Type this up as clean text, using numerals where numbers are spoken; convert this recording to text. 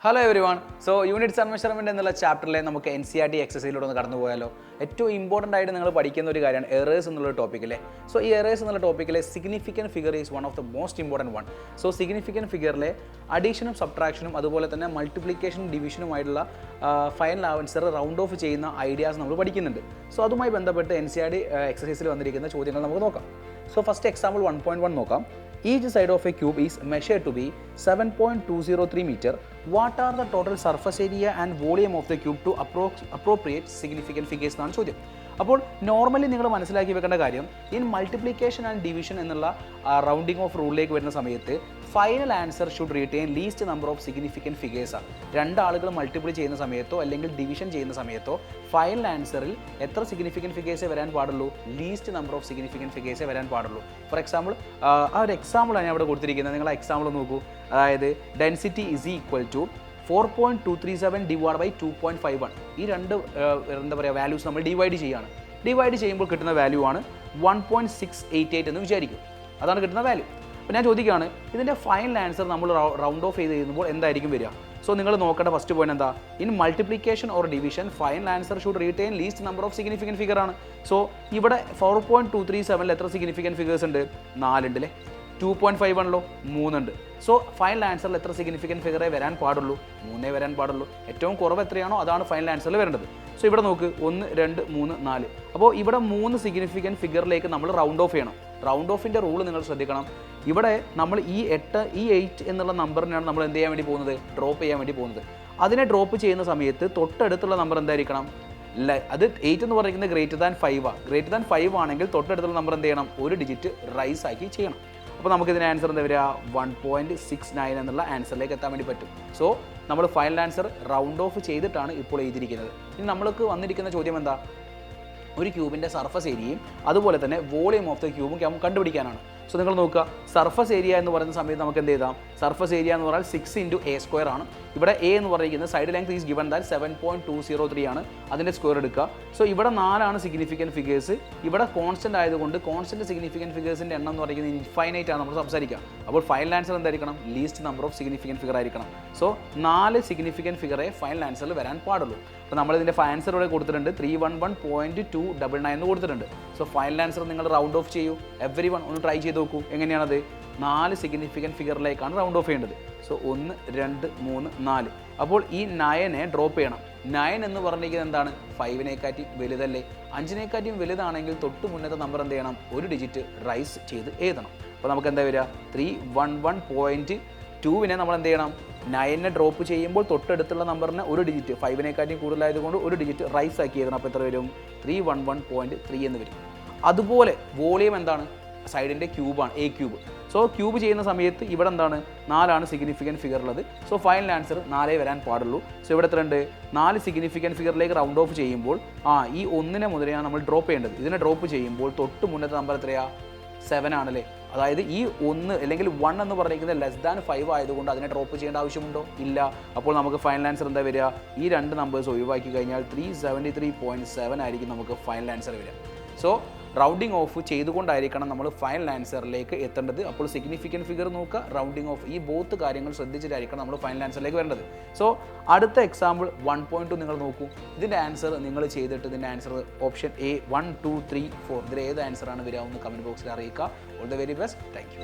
Hello every one. So units and measurement എന്നുള്ള ചാപ്റ്ററിലെ നമുക്ക് NCERT എക്സസൈസിലൂടെ ഒന്ന് കടന്നു പോയാലോ. ഏറ്റവും ഇമ്പോർട്ടൻ്റ് ആയിട്ട് നിങ്ങൾ പഠിക്കുന്ന ഒരു കാര്യമാണ് എറേഴ്സ് എന്നുള്ള ടോപ്പിക്കിലെ. സോ ഈ എറേഴ്സ് എന്നുള്ള ടോപ്പിക്കിലെ significant figure is one of the most important one. So significant ഫിഗറിലെ അഡീഷനും സബ്ട്രാക്ഷനും അതുപോലെ തന്നെ മൾട്ടിപ്ലിക്കേഷനും ഡിവിഷനുമായിട്ടുള്ള ഫൈനൽ ആൻസർ റൗണ്ട് ഓഫ് ചെയ്യുന്ന ഐഡിയാസ് നമ്മൾ പഠിക്കുന്നുണ്ട്. സോ അതുമായി ബന്ധപ്പെട്ട് NCERT എക്സസൈസിൽ വന്നിരിക്കുന്ന ചോദ്യങ്ങൾ നമുക്ക് നോക്കാം. സോ ഫസ്റ്റ് എക്സാമ്പിൾ 1.1 നോക്കാം. Each side of a cube is measured to be 7.203 meter. What are the total surface area and volume of the cube to appropriate significant figures എന്നാണ് ചോദ്യം. അപ്പോൾ നോർമലി നിങ്ങൾ മനസ്സിലാക്കി വെക്കേണ്ട കാര്യം, ഇൻ മൾട്ടിപ്ലിക്കേഷൻ ആൻഡ് ഡിവിഷൻ എന്നുള്ള rounding off റൂളിലേക്ക് വരുന്ന സമയത്ത് final answer should retain least number of significant ഫിഗേഴ്സാണ്. രണ്ടാളുകൾ മൾട്ടിപ്ലൈ ചെയ്യുന്ന സമയത്തോ അല്ലെങ്കിൽ ഡിവിഷൻ ചെയ്യുന്ന സമയത്തോ ഫൈനൽ ആൻസറിൽ എത്ര സിഗ്നിഫിക്കൻറ്റ് ഫിഗേഴ്സേ വരാൻ പാടുള്ളൂ? ലീസ്റ്റ് നമ്പർ ഓഫ് സിഗ്നിഫിക്കൻറ്റ് ഫിഗേഴ്സേ വരാൻ പാടുള്ളൂ. ഫോർ എക്സാമ്പിൾ ആ ഒരു എക്സാമ്പിളാണ് ഞാൻ ഇവിടെ കൊടുത്തിരിക്കുന്നത്. നിങ്ങൾ ആ എക്സാമ്പിൾ നോക്കൂ. അതായത് density is equal to 4.237 divide by 2.51. ഈ രണ്ട് എന്താ പറയുക വാല്യൂസ് നമ്മൾ ഡിവൈഡ് ചെയ്യുമ്പോൾ കിട്ടുന്ന വാല്യൂ ആണ് 1.688 എന്ന് വിചാരിക്കും. അതാണ് കിട്ടുന്ന വാല്യൂ. അപ്പോൾ ഞാൻ ചോദിക്കുകയാണ്, ഇതിൻ്റെ ഫൈനൽ ആൻസർ നമ്മൾ റൗണ്ട് ഓഫ് ചെയ്ത് കഴിയുമ്പോൾ എന്തായിരിക്കും വരിക? സോ നിങ്ങൾ നോക്കേണ്ട ഫസ്റ്റ് പോയിന്റ് എന്താ? In multiplication or division final answer should retain least number of significant figure ആണ്. സോ ഇവിടെ 4.237 എത്ര സിഗ്നിഫിക്കൻറ്റ് ഫിഗേഴ്സ് ഉണ്ട്? 4 ഉണ്ട് അല്ലേ. 2.51 3 ഉണ്ട്. സോ ഫൈനൽ ആൻസറിൽ എത്ര സിഗ്നിഫിക്കൻറ്റ് ഫിഗറേ വരാൻ പാടുള്ളൂ? 3 വരാൻ പാടുള്ളൂ. ഏറ്റവും കുറവ് എത്രയാണോ അതാണ് ഫൈനൽ ആൻസറിൽ വരേണ്ടത്. സോ ഇവിടെ നോക്ക്, 1 2 3 4. അപ്പോൾ ഇവിടെ 3 സിഗ്നിഫിക്കൻറ്റ് ഫിഗറിലേക്ക് നമ്മൾ റൗണ്ട് ഓഫ് ചെയ്യണം. റൗണ്ട് ഓഫിൻ്റെ റൂൾ നിങ്ങൾ ശ്രദ്ധിക്കണം. ഇവിടെ നമ്മൾ ഈ 8 എന്നുള്ള നമ്പറിനാണ് നമ്മൾ എന്ത് ചെയ്യാൻ വേണ്ടി പോകുന്നത്? ഡ്രോപ്പ് ചെയ്യാൻ വേണ്ടി പോകുന്നത്. അതിനെ ഡ്രോപ്പ് ചെയ്യുന്ന സമയത്ത് തൊട്ടടുത്തുള്ള നമ്പർ എന്തായിരിക്കണം? അത് 8 എന്ന് പറയുന്നത് ഗ്രേറ്റർ ദാൻ 5 ആണ്. ഗ്രേറ്റർ ദാൻ 5 ആണെങ്കിൽ തൊട്ടടുത്തുള്ള നമ്പർ എന്ത് ചെയ്യണം? ഒരു ഡിജിറ്റ് റൈസ് ആക്കി ചെയ്യണം. അപ്പോൾ നമുക്കിതിന് ആൻസർ എന്താ വരിക? 1.69 എന്നുള്ള ആൻസറിലേക്ക് എത്താൻ വേണ്ടി പറ്റും. സോ നമ്മൾ ഫൈനൽ ആൻസർ റൗണ്ട് ഓഫ് ചെയ്തിട്ടാണ് ഇപ്പോൾ എഴുതിയിരിക്കുന്നത്. ഇനി നമ്മൾക്ക് വന്നിരിക്കുന്ന ചോദ്യം എന്താ? ഒരു ക്യൂബിൻ്റെ സർഫസ് ഏരിയയും അതുപോലെ തന്നെ വോളിയം ഓഫ് ദ ക്യൂബും കണ്ടുപിടിക്കാനാണ്. സോ നിങ്ങൾ നോക്കുക, സർഫസ് ഏരിയ എന്ന് പറയുന്ന സമയത്ത് നമുക്ക് എന്ത് ചെയ്താം? സർഫസ് ഏരിയ എന്ന് പറഞ്ഞാൽ 6 × a² ആണ്. ഇവിടെ എ എന്ന് പറയുന്നത് side length is given that 7.203 ആണ്. അതിൻ്റെ സ്ക്വയർ എടുക്കുക. സോ ഇവിടെ 4 സിഗ്നിഫിക്കൻറ്റ് ഫിഗേഴ്സ്. ഇവിടെ കോൺസ്റ്റന്റ് ആയതുകൊണ്ട് കോൺസ്റ്റന്റ് സിഗ്നിഫിക്കൻറ്റ് ഫിഗേഴ്സിൻ്റെ എണ്ണം എന്ന് പറയുന്നത് ഇൻഫൈനൈറ്റ് ആണ് നമ്മൾ സംസാരിക്കുക. അപ്പോൾ ഫൈനൽ ആൻസർ എന്തായിരിക്കണം? Least number of significant figure ആയിരിക്കണം. സോ 4 സിഗ്നിഫിക്കൻറ്റ് ഫിഗറേ ഫൈനൽ ആൻസറിൽ വരാൻ പാടുള്ളൂ. അപ്പോൾ നമ്മളിതിൻ്റെ ആൻസർ ഇവിടെ കൊടുത്തിട്ടുണ്ട് 311.299 എന്ന് കൊടുത്തിട്ടുണ്ട്. സോ ഫൈനൽ ആൻസർ നിങ്ങൾ റൗണ്ട് ഓഫ് ചെയ്യൂ. എവരി വൺ ഒന്ന് ട്രൈ ചെയ്ത് നോക്കൂ. എങ്ങനെയാണത്? 4 സിഗ്നിഫിക്കൻറ്റ് ഫിഗറിലേക്കാണ് റൗണ്ട് ഓഫ് ചെയ്യേണ്ടത്. സോ 1 2 3 4. അപ്പോൾ ഈ 9 ഡ്രോപ്പ് ചെയ്യണം. 9 എന്ന് പറഞ്ഞിരിക്കുന്നത് എന്താണ്? 5-നേക്കാട്ടിയും വലുതല്ലേ? 5-നേക്കാട്ടിയും വലുതാണെങ്കിൽ തൊട്ട് മുന്നത്തെ നമ്പർ എന്ത് ചെയ്യണം? ഒരു ഡിജിറ്റ് റൈസ് ചെയ്ത് എഴുതണം. അപ്പോൾ നമുക്ക് എന്താ വരിക? 311.2 നമ്മൾ എന്ത് ചെയ്യണം? 9 ഡ്രോപ്പ് ചെയ്യുമ്പോൾ തൊട്ടടുത്തുള്ള നമ്പറിന് ഒരു ഡിജിറ്റ് 5-നേക്കാട്ടിയും കൂടുതലായതുകൊണ്ട് ഒരു ഡിജിറ്റ് റൈസ് ആക്കി എഴുതണം. അപ്പോൾ എത്ര വരും? 311.3 എന്ന് വരും. അതുപോലെ വോളിയം എന്താണ്? സൈഡിൻ്റെ ക്യൂബാണ്, എ ക്യൂബ്. സോ ക്യൂബ് ചെയ്യുന്ന സമയത്ത് ഇവിടെ എന്താണ്? 4 സിഗ്നിഫിക്കൻറ്റ് ഫിഗർ ഉള്ളത്. സോ ഫൈനൽ ആൻസർ 4 വരാൻ പാടുള്ളൂ. സോ ഇവിടെ എത്ര ഉണ്ട്? 4 സിഗ്നിഫിക്കൻറ്റ് ഫിഗറിലേക്ക് റൗണ്ട് ഓഫ് ചെയ്യുമ്പോൾ ഈ 1 മുതലെയാണ് നമ്മൾ ഡ്രോപ്പ് ചെയ്യേണ്ടത്. ഇതിനെ ഡ്രോപ്പ് ചെയ്യുമ്പോൾ തൊട്ട് മുന്നത്തെ നമ്പർ എത്രയാണ്? 7 ആണല്ലേ. അതായത് ഈ 1 അല്ലെങ്കിൽ 1 എന്ന് പറഞ്ഞിരിക്കുന്നത് ലെസ് ദാൻ 5 ആയതുകൊണ്ട് അതിനെ ഡ്രോപ്പ് ചെയ്യേണ്ട ആവശ്യമുണ്ടോ? ഇല്ല. അപ്പോൾ നമുക്ക് ഫൈനൽ ആൻസർ എന്താ വരിക? ഈ 2 നമ്പേഴ്സ് ഒഴിവാക്കി കഴിഞ്ഞാൽ 373.7 ആയിരിക്കും നമുക്ക് ഫൈനൽ ആൻസർ വരിക. സോ റൗണ്ടിങ് ഓഫ് ചെയ്തുകൊണ്ടായിരിക്കണം നമ്മൾ ഫൈനൽ ആൻസറിലേക്ക് എത്തേണ്ടത്. അപ്പോൾ സിഗ്നിഫിക്കൻറ്റ് ഫിഗർ നോക്കുക, റൗണ്ടിങ് ഓഫ്, ഈ ബോത്ത് കാര്യങ്ങൾ ശ്രദ്ധിച്ചിട്ടായിരിക്കണം നമ്മൾ ഫൈനൽ ആൻസറിലേക്ക് വരേണ്ടത്. സോ അടുത്ത എക്സാമ്പിൾ 1.2 നിങ്ങൾ നോക്കൂ. ഇതിൻ്റെ ആൻസർ നിങ്ങൾ ചെയ്തിട്ട് ഇതിൻ്റെ ആൻസർ ഓപ്ഷൻ A 1 2 3 4 ഇതിൽ ഏത് ആൻസറാണ് വരിക എന്ന് കമൻറ്റ് ബോക്സിൽ അറിയിക്കുക. All the very best. Thank you.